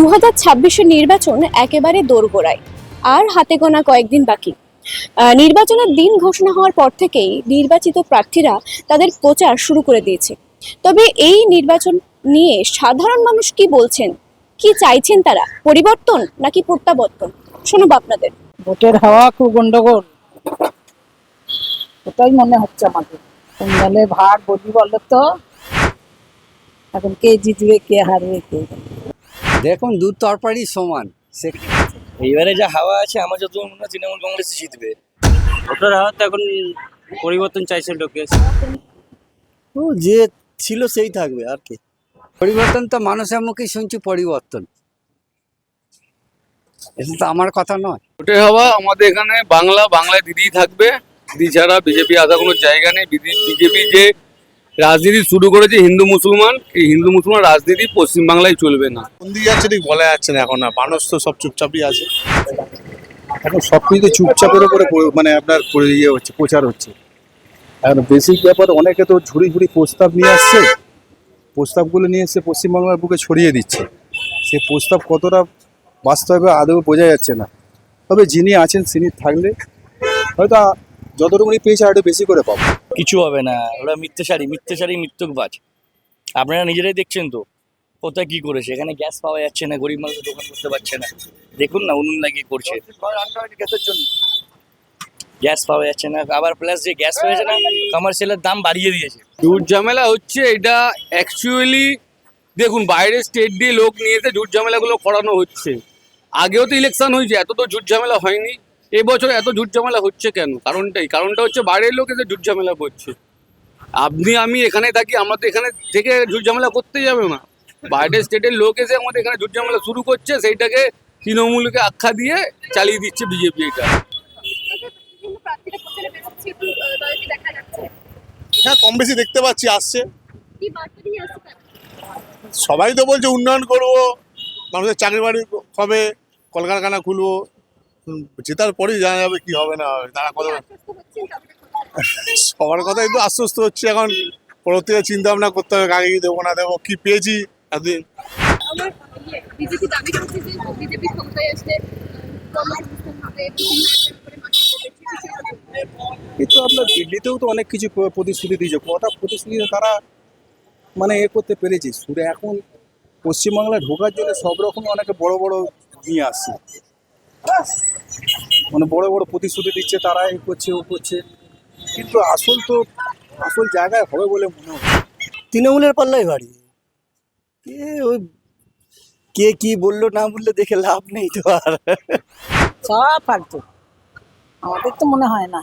2026-এর নির্বাচন একেবারে দোরগোড়ায়, আর হাতে গোনা কয়েকদিন বাকি। নির্বাচনের দিন ঘোষণা হওয়ার পর থেকেই নির্বাচিত প্রার্থীরা তাদের প্রচার শুরু করে দিয়েছে। তবে এই নির্বাচন নিয়ে সাধারণ মানুষ কি বলছেন, কি চাইছেন তারা, পরিবর্তন নাকি প্রত্যাবর্তন? শোনাবো আপনাদের। ভোটের হাওয়া খুব গন্ডগোল, ওটাই মনে হচ্ছে আমাদের। কোন দলে ভাগ বলি বলো তো, এখন কে জিতবে কে হারবে কে জানে। দেখুন দু তরফারই সমান। এইবারে যা হাওয়া আছে আমার যত মনে হয় তৃণমূল কংগ্রেস জিতবে। ভোটার হাওয়া তো এখন পরিবর্তন চাইছে লোকে। ও যে ছিল সেই থাকবে আর কি। পরিবর্তন তো মানুষের মুখেই শুনছি পরিবর্তন, এটা তো আমার কথা নয়। ভোটের হাওয়া আমাদের এখানে বাংলায় দিদি থাকবে। দিদি ছাড়া বিজেপি আসার কোনো জায়গা নেই। বিজেপি যে রাজনীতি শুরু করেছে হিন্দু মুসলমান, এই হিন্দু মুসলমান রাজনীতি পশ্চিমবাংলায় চলবে না। কোন দিকে যাচ্ছে ঠিক বলা যাচ্ছে না এখন। না মানুষ তো সব চুপচাপই আছে এখন, সব কিছু চুপচাপের উপরে মানে আপনার ইয়ে হচ্ছে, প্রচার হচ্ছে। এখন বেসিক ব্যাপার, অনেকে তো ঝুড়ি ঝুড়ি প্রস্তাব নিয়ে আসছে, প্রস্তাবগুলো নিয়ে এসে পশ্চিমবাংলার বুকে ছড়িয়ে দিচ্ছে। সে প্রস্তাব কতটা বাস্তবে আদৌ বোঝা যাচ্ছে না। তবে যিনি আছেন তিনি থাকলে হয়তো যতটুকুনি পেয়েছে আরও বেশি করে পাবো। কিছু হবে না, ওরা মিথ্যেশালী মিথ্যুকবাজ। আপনারা নিজেরাই দেখছেন তো কোথায় কি করেছে। এখানে গ্যাস পাওয়া যাচ্ছে না, গরিব মানুষ দোকান করতে পারছে না। দেখুন না উনুন লাগিয়ে করছে গ্যাসের জন্য, গ্যাস পাওয়া যাচ্ছে না। আবার প্লাস যে গ্যাস পেয়েছে না, কমার্শিয়ালের দাম বাড়িয়ে দিয়েছে। ঝুট ঝামেলা হচ্ছে এটা অ্যাকচুয়ালি। দেখুন বাইরে স্টেট দিয়ে লোক নিয়ে এসে ঝুট ঝামেলাগুলো করানো হচ্ছে। আগেও তো ইলেকশন হয়েছে, এত তো ঝুট ঝামেলা হয়নি। এবছর এত ঝুট ঝামেলা হচ্ছে কেন? কারণটা হচ্ছে বাইরের লোক এসে ঝুট ঝামেলা করছে। আপনি আমি এখানে থাকি, আমরা তো এখানে থেকে ঝুট ঝামেলা করতে যাবে না। বাইরের স্টেটের লোক এসে আমাদের এখানে ঝুট ঝামেলা শুরু করছে, সেইটাকে তৃণমূলকে আখ্যা দিয়ে চালিয়ে দিচ্ছে বিজেপি। এটা হ্যাঁ, কম বেশি দেখতে পাচ্ছি আসছে। সবাই তো বলছে উন্নয়ন করবো, মানুষের চাকরি বাড়ি হবে, কলকারখানা খুলবো। জেতার পরেই জানা যাবে কি হবে না হবে। তারা কত সবার কথাই তো আশ্বস্ত হচ্ছে। এখন পরবর্তীতে চিন্তা ভাবনা করতে হবে, কাকে কি দেবো না দেবো, কি পেয়েছি এতদিন। কিন্তু আপনার দিল্লিতেও তো অনেক কিছু প্রতিশ্রুতি দিয়েছে, কটা প্রতিশ্রুতি তারা মানে করতে পেরেছি। শুধু এখন পশ্চিমবাংলায় ঢোকার জন্য সব রকম অনেকে বড় বড় নিয়ে আসছে, মানে বড় বড় প্রতিশ্রুতি দিচ্ছে, তারা করছে ও করছে, কিন্তু আসল জায়গায় হবে বলে মনে হচ্ছে। তৃণমূলের পাল্লাই ভারী। কে কি বললো না বললে দেখে লাভ নেই তো। আর সব ফালতু, আমাদের তো মনে হয় না।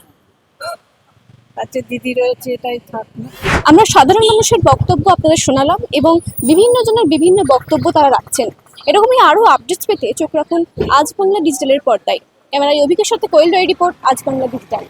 আচ্ছা দিদি রয়েছে, এটাই থাক না। আমরা সাধারণ মানুষের বক্তব্য আপনাদের শোনালাম এবং বিভিন্ন জনের বিভিন্ন বক্তব্য তারা রাখছেন। এরকমই আরো আপডেটস পেতে চোখ রাখুন আজ বাংলা ডিজিটালের পর্দায়। ক্যামেরায় অভিকের সাথে কোয়েল রায় রিপোর্ট, আজ বাংলা ডিজিটাল।